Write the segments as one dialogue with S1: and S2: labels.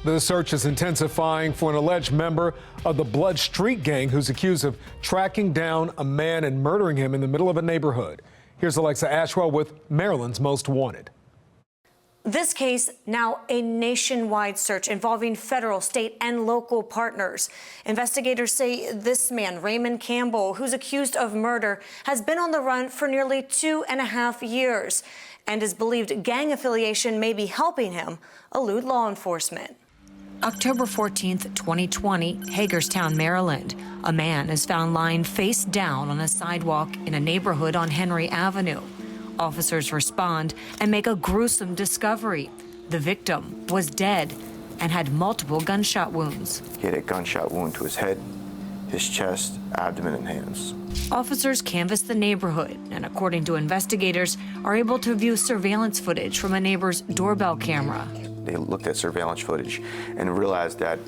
S1: The search is intensifying for an alleged member of the Blood Street gang who's accused of tracking down a man and murdering him in the middle of a neighborhood. Here's Alexa Ashwell with Maryland's Most Wanted.
S2: This case, now a nationwide search involving federal, state, and local partners. Investigators say this man, Raymond Campbell, who's accused of murder, has been on the run for nearly 2.5 years and is believed gang affiliation may be helping him elude law enforcement. October 14th, 2020, Hagerstown, Maryland. A man is found lying face down on a sidewalk in a neighborhood on Henry Avenue. Officers respond and make a gruesome discovery. The victim was dead and had multiple gunshot wounds.
S3: He had a gunshot wound to his head, his chest, abdomen, and hands.
S2: Officers canvassed the neighborhood and, according to investigators, are able to view surveillance footage from a neighbor's doorbell camera.
S3: They looked at surveillance footage and realized that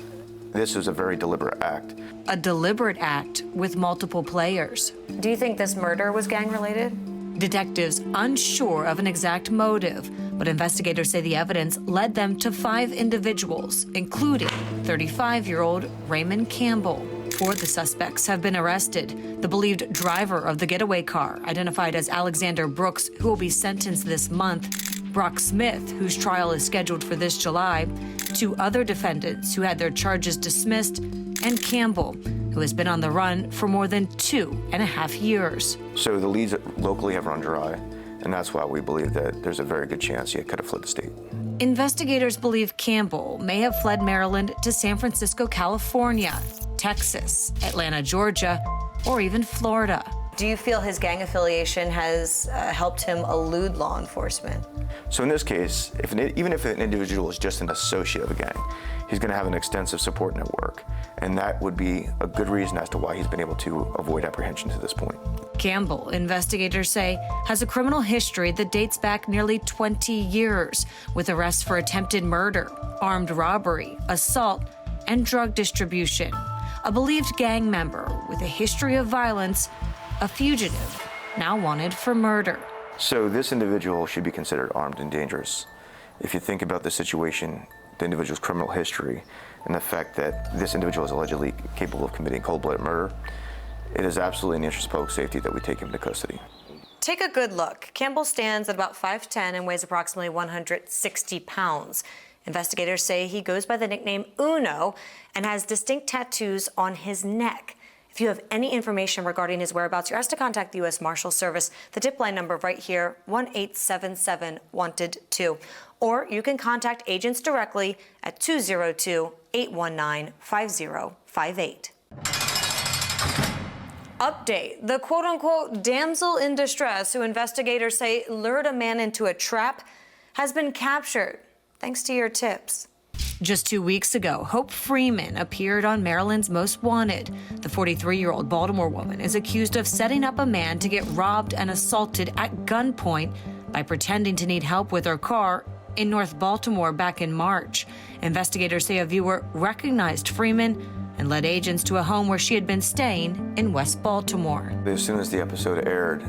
S3: this was a very deliberate act.
S2: A deliberate act with multiple players. Do you think this murder was gang-related? Detectives unsure of an exact motive, but investigators say the evidence led them to 5 individuals, including 35-year-old Raymond Campbell. 4 of the suspects have been arrested. The believed driver of the getaway car, identified as Alexander Brooks, who will be sentenced this month, Brock Smith, whose trial is scheduled for this July, 2 other defendants who had their charges dismissed, and Campbell, who has been on the run for more than 2.5 years.
S3: So the leads locally have run dry, and that's why we believe that there's a very good chance he could have fled the state.
S2: Investigators believe Campbell may have fled Maryland to San Francisco, California, Texas, Atlanta, Georgia, or even Florida. Do you feel his gang affiliation has helped him elude law enforcement?
S3: So in this case, even if an individual is just an associate of a gang, he's going to have an extensive support network, and that would be a good reason as to why he's been able to avoid apprehension to this point.
S2: Campbell, investigators say, has a criminal history that dates back nearly 20 years, with arrests for attempted murder, armed robbery, assault, and drug distribution. A believed gang member with a history of violence, a fugitive, now wanted for murder.
S3: So this individual should be considered armed and dangerous. If you think about the situation, the individual's criminal history, and the fact that this individual is allegedly capable of committing cold-blooded murder, it is absolutely in the interest of public safety that we take him into custody.
S2: Take a good look. Campbell stands at about 5'10" and weighs approximately 160 pounds. Investigators say he goes by the nickname Uno and has distinct tattoos on his neck. If you have any information regarding his whereabouts, you're asked to contact the U.S. Marshals Service. The tip line number right here, 1-877-WANTED-2. Or you can contact agents directly at 202-819-5058. Update. The quote-unquote damsel in distress who investigators say lured a man into a trap has been captured, thanks to your tips. Just 2 weeks ago, Hope Freeman appeared on Maryland's Most Wanted. The 43-year-old Baltimore woman is accused of setting up a man to get robbed and assaulted at gunpoint by pretending to need help with her car in North Baltimore back in March. Investigators say a viewer recognized Freeman and led agents to a home where she had been staying in West Baltimore.
S3: As soon as the episode aired,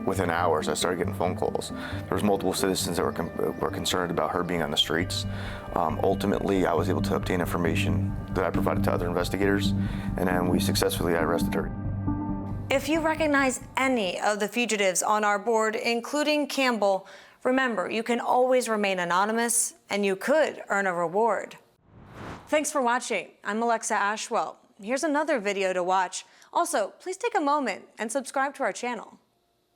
S3: within hours, I started getting phone calls. There was multiple citizens that were concerned about her being on the streets. Ultimately, I was able to obtain information that I provided to other investigators, and then we successfully arrested her.
S2: If you recognize any of the fugitives on our board, including Campbell, remember, you can always remain anonymous, and you could earn a reward. Thanks for watching. I'm Alexa Ashwell. Here's another video to watch. Also, please take a moment and subscribe to our channel.